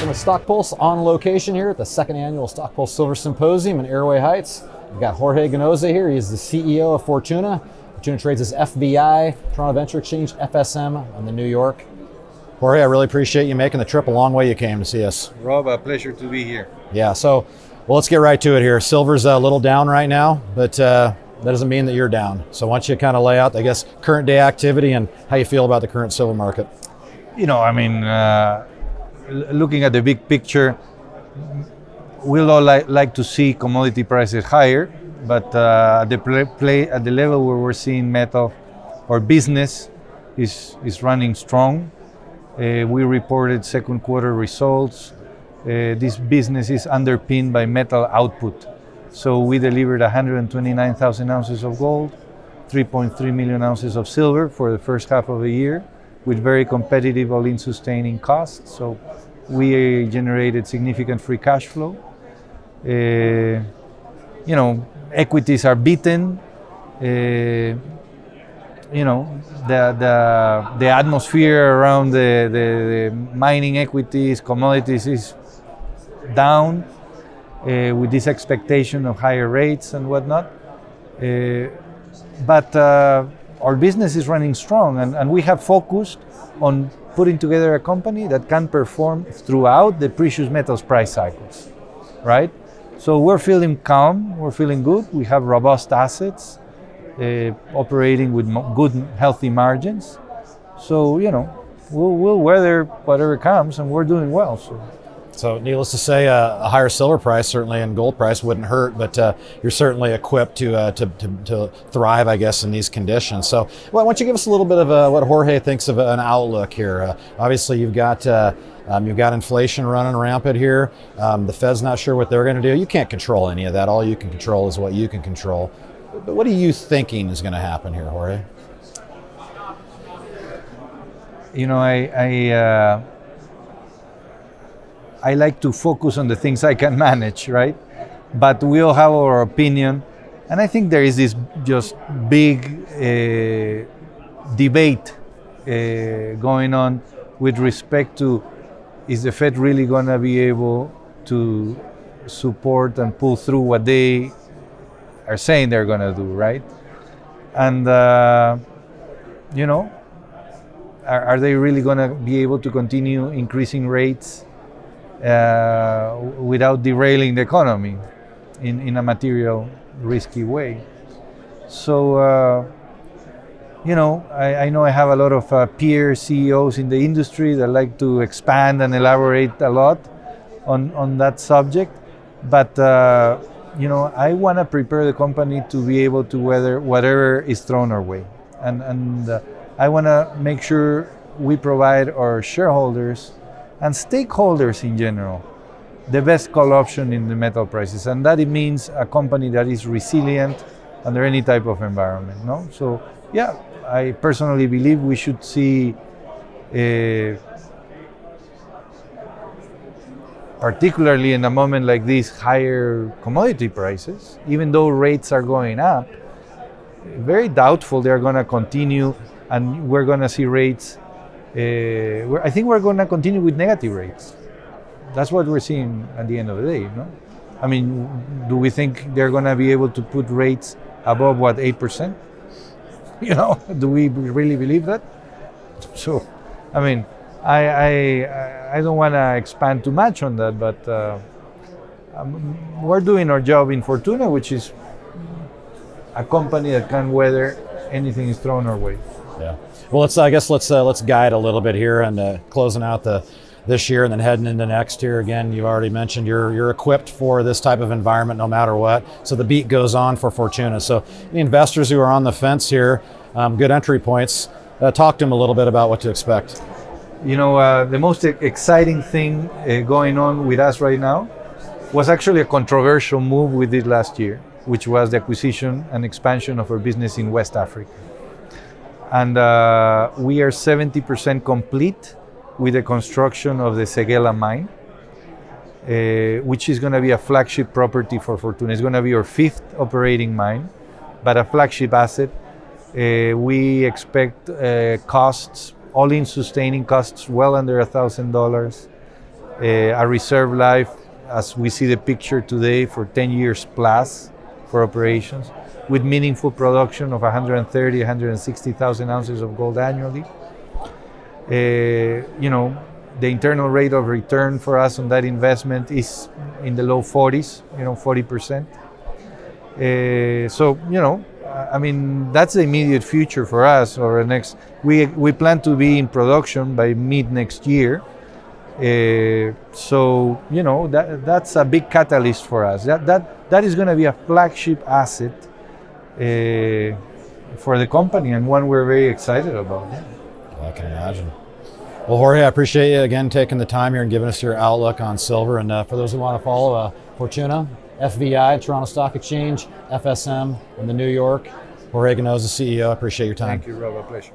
Welcome to StockPulse on location here at the second annual StockPulse Silver Symposium in Airway Heights. We've got Jorge Ganoza here. He's the CEO of Fortuna. Fortuna trades as FBI, Toronto Venture Exchange, FSM, on the New York. Jorge, I really appreciate you making the trip. A long way you came to see us. Rob, a pleasure to be here. Yeah, so, well, let's get right to it here. Silver's a little down right now, but that doesn't mean that you're down. So why don't you kind of lay out, I guess, current day activity and how you feel about the current silver market? You know, I mean, looking at the big picture, we'll all like to see commodity prices higher, but at the level where we're seeing metal, our business is running strong. We reported second quarter results. This business is underpinned by metal output. So we delivered 129,000 ounces of gold, 3.3 million ounces of silver for the first half of the year, with very competitive all-in sustaining costs. So we generated significant free cash flow. You know, equities are beaten. You know, the atmosphere around the mining equities, commodities is down with this expectation of higher rates and whatnot. But our business is running strong, and we have focused on putting together a company that can perform throughout the precious metals price cycles, right? So we're feeling calm, we're feeling good. We have robust assets operating with good, healthy margins. So, you know, we'll weather whatever comes, and we're doing well. So needless to say, a higher silver price certainly and gold price wouldn't hurt, but you're certainly equipped to thrive, I guess, in these conditions. So why don't you give us a little bit of what Jorge thinks of an outlook here? Obviously, you've got inflation running rampant here. The Fed's not sure what they're going to do. You can't control any of that. All you can control is what you can control. But what are you thinking is going to happen here, Jorge? You know, I like to focus on the things I can manage, right? But we all have our opinion. And I think there is this just big debate going on with respect to, is the Fed really going to be able to support and pull through what they are saying they're going to do, right? And, you know, are they really going to be able to continue increasing rates without derailing the economy in a material risky way? So, you know, I know I have a lot of peer CEOs in the industry that like to expand and elaborate a lot on that subject, but you know, I want to prepare the company to be able to weather whatever is thrown our way, and I want to make sure we provide our shareholders and stakeholders in general the best call option in the metal prices, and that it means a company that is resilient under any type of environment. No, so yeah, I personally believe we should see, particularly in a moment like this, higher commodity prices, even though rates are going up. Very doubtful they're going to continue, and we're going to see rates. I think we're going to continue with negative rates. That's what we're seeing at the end of the day. No? I mean, do we think they're going to be able to put rates above, what, 8%? You know, do we really believe that? So, I mean, I don't want to expand too much on that, but we're doing our job in Fortuna, which is a company that can weather anything is thrown our way. Yeah. Well, let's guide a little bit here and closing out this year and then heading into next year. Again, you've already mentioned you're equipped for this type of environment no matter what. So the beat goes on for Fortuna. So the investors who are on the fence here, good entry points. Talk to them a little bit about what to expect. You know, the most exciting thing going on with us right now was actually a controversial move we did last year, which was the acquisition and expansion of our business in West Africa. And we are 70% complete with the construction of the Séguéla mine, which is going to be a flagship property for Fortuna. It's going to be our 5th operating mine, but a flagship asset. We expect costs, all-in sustaining costs, well under $1,000. a reserve life, as we see the picture today, for 10 years plus for operations, with meaningful production of 130, 160,000 ounces of gold annually. The internal rate of return for us on that investment is in the low 40s, 40%. That's the immediate future for us. Or next, we plan to be in production by mid next year. That's a big catalyst for us. That is going to be a flagship asset for the company, and one we're very excited about. I can imagine. Well, Jorge, I appreciate you again taking the time here and giving us your outlook on silver. And for those who want to follow Fortuna, FVI, Toronto Stock Exchange, FSM in the New York, Jorge Ganoza, CEO. I appreciate your time. Thank you, Rob. A pleasure.